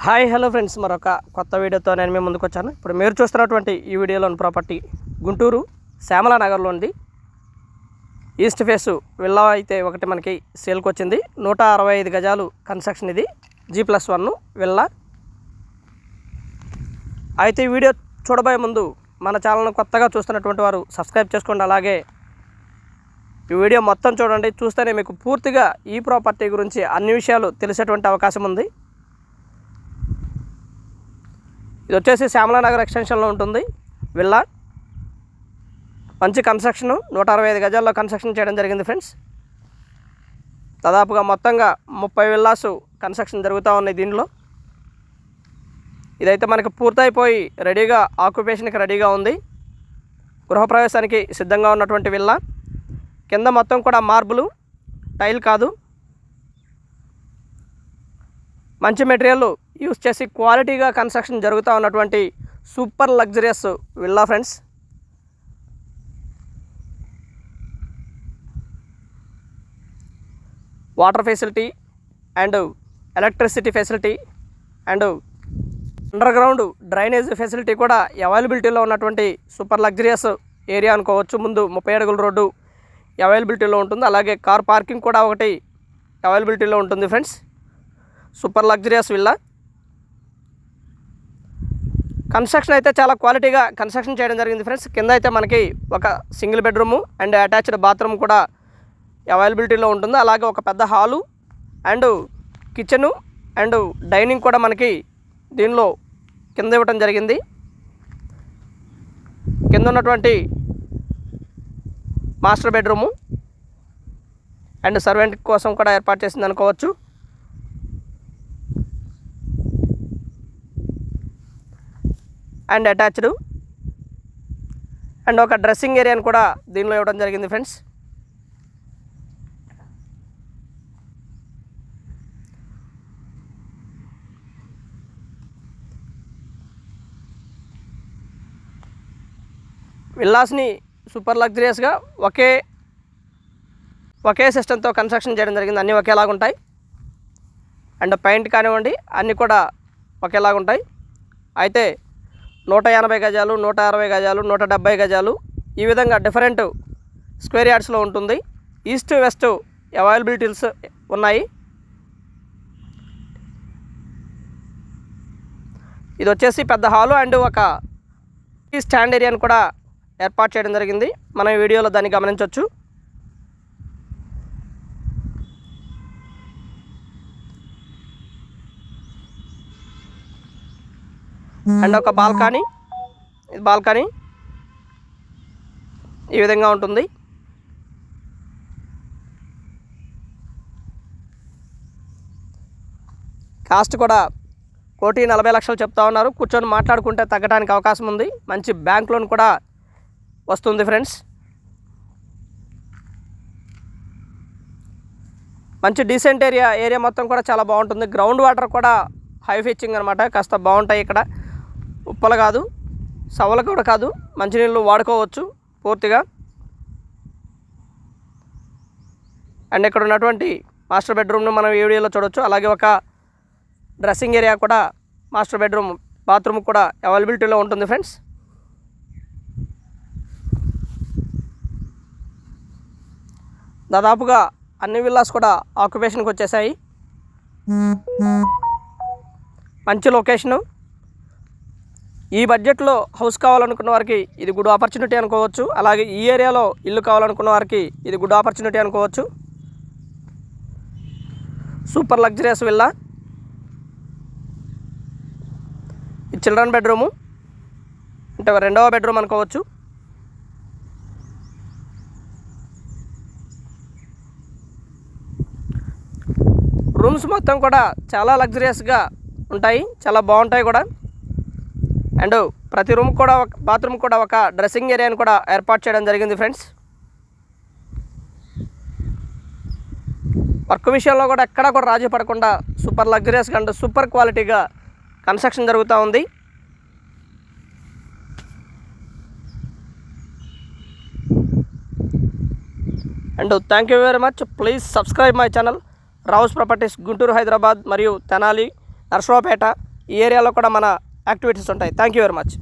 Hi hello friends, మరొక కొత్త వీడియోతో నేను మీ ముందుకు వచ్చాను. ఇప్పుడు మీరు చూస్తున్నటువంటి ఈ వీడియోలోని ప్రాపర్టీ గుంటూరు శ్యామల నగర్లో ఉంది. ఈస్ట్ ఫేస్ విల్లా అయితే ఒకటి మనకి సేల్కి వచ్చింది. 165 గజాలు కన్స్ట్రక్షన్. ఇది G+1 విల్లా. అయితే ఈ వీడియో చూడబోయే ముందు మన ఛానల్ను కొత్తగా చూస్తున్నటువంటి వారు సబ్స్క్రైబ్ చేసుకోండి. అలాగే ఈ వీడియో మొత్తం చూడండి. చూస్తేనే మీకు పూర్తిగా ఈ ప్రాపర్టీ గురించి అన్ని విషయాలు తెలిసేటువంటి అవకాశం ఉంది. ఇది వచ్చేసి శ్యామల నగర్ ఎక్స్టెన్షన్లో ఉంటుంది విల్లా. మంచి కన్స్ట్రక్షన్, 165 గజాల్లో కన్స్ట్రక్షన్ చేయడం జరిగింది ఫ్రెండ్స్. దాదాపుగా మొత్తంగా 30 విల్లాస్ కన్స్ట్రక్షన్ జరుగుతూ ఉన్నాయి దీనిలో. ఇదైతే మనకి పూర్తయిపోయి రెడీగా ఆక్యుపేషన్కి రెడీగా ఉంది. గృహప్రవేశానికి సిద్ధంగా ఉన్నటువంటి విల్లా. కింద మొత్తం కూడా మార్బులు, టైల్ కాదు, మంచి మెటీరియల్ యూస్ చేసి క్వాలిటీగా కన్స్ట్రక్షన్ జరుగుతూ ఉన్నటువంటి super luxurious villa friends. Water facility and electricity facility and under ground drainage facility కూడా అవైలబిలిటీలో ఉన్నటువంటి సూపర్ లగ్జరియస్ ఏరియా అనుకోవచ్చు. ముందు 30 అడుగుల రోడ్డు అవైలబిలిటీలో ఉంటుంది. అలాగే కార్ పార్కింగ్ కూడా ఒకటి అవైలబిలిటీలో ఉంటుంది friends. Super luxurious villa. Construction అయితే చాలా క్వాలిటీగా కన్స్ట్రక్షన్ చేయడం జరిగింది ఫ్రెండ్స్. కింద అయితే మనకి ఒక single bedroom and attached bathroom కూడా అవైలబిలిటీలో ఉంటుంది. అలాగే ఒక పెద్ద hall and kitchen and dining కూడా మనకి దీనిలో కింద ఇవ్వడం జరిగింది. కింద ఉన్నటువంటి మాస్టర్ బెడ్రూము అండ్ సర్వెంట్ కోసం కూడా ఏర్పాటు చేసింది అనుకోవచ్చు. అండ్ అటాచ్డ్ అండ్ ఒక డ్రెస్సింగ్ ఏరియాని కూడా దీనిలో ఇవ్వడం జరిగింది ఫ్రెండ్స్. విల్లాస్ని సూపర్ లగ్జరియస్గా ఒకే సిస్టంతో కన్స్ట్రక్షన్ చేయడం జరిగింది. అన్నీ ఒకేలాగా ఉంటాయి. అండ్ పెయింట్ కానివ్వండి అన్నీ కూడా ఒకేలాగా ఉంటాయి. అయితే 180 గజాలు, 160 గజాలు, 170 గజాలు ఈ విధంగా డిఫరెంట్ స్క్వేర్ యార్డ్స్లో ఉంటుంది. ఈస్ట్ వెస్ట్ అవైలబిలిటీస్ ఉన్నాయి. ఇది వచ్చేసి పెద్ద హాలు అండ్ ఒక స్టాండ్ ఏరియాని కూడా ఏర్పాటు చేయడం జరిగింది. మనం ఈ వీడియోలో దాన్ని గమనించవచ్చు. అండ్ ఒక బాల్కనీ. ఇది బాల్కనీ ఈ విధంగా ఉంటుంది. కాస్ట్ కూడా 1,40,00,000 చెప్తా ఉన్నారు. కూర్చొని మాట్లాడుకుంటే తగ్గడానికి అవకాశం ఉంది. మంచి బ్యాంక్ లోన్ కూడా వస్తుంది ఫ్రెండ్స్. మంచి డీసెంట్ ఏరియా మొత్తం కూడా చాలా బాగుంటుంది. గ్రౌండ్ వాటర్ కూడా హై ఫిచ్చింగ్ అనమాట. కాస్త బాగుంటాయి. ఇక్కడ ఉప్పలు కాదు, సవలు కూడా కాదు, మంచినీళ్ళు వాడుకోవచ్చు పూర్తిగా. అండ్ ఇక్కడ ఉన్నటువంటి మాస్టర్ బెడ్రూమ్ను మనం ఈ వీడియోలో చూడవచ్చు. అలాగే ఒక డ్రెస్సింగ్ ఏరియా కూడా, మాస్టర్ బెడ్రూమ్, బాత్రూమ్ కూడా అవైలబిలిటీలో ఉంటుంది ఫ్రెండ్స్. దాదాపుగా అన్ని విల్లాస్ కూడా ఆక్యుపేషన్కి వచ్చేసాయి. మంచి లొకేషను. ఈ బడ్జెట్లో హౌస్ కావాలనుకున్న వారికి ఇది గుడ్ ఆపర్చునిటీ అనుకోవచ్చు. అలాగే ఈ ఏరియాలో ఇల్లు కావాలనుకున్న వారికి ఇది గుడ్ ఆపర్చునిటీ అనుకోవచ్చు. Super luxurious villa. ఇది చిల్డ్రన్ బెడ్రూము అంటే రెండవ బెడ్రూమ్ అనుకోవచ్చు. రూమ్స్ మొత్తం కూడా చాలా లగ్జరియస్గా ఉంటాయి, చాలా బాగుంటాయి కూడా. అండ్ ప్రతి రూమ్ కూడా బాత్రూమ్ కూడా ఒక డ్రెస్సింగ్ ఏరియాని కూడా ఏర్పాటు చేయడం జరిగింది ఫ్రెండ్స్. వర్క్ విషయంలో కూడా ఎక్కడా కూడా రాజీ పడకుండా సూపర్ లగ్జరియస్గా అండ్ సూపర్ క్వాలిటీగా కన్స్ట్రక్షన్ జరుగుతూ ఉంది. And thank you very much. Please subscribe my channel Rao's properties Guntur, Hyderabad మరియు తెనాలి, నర్సరావుపేట ఈ ఏరియాలో కూడా మన యాక్టివిటీస్ ఉంటాయి. Thank you very much.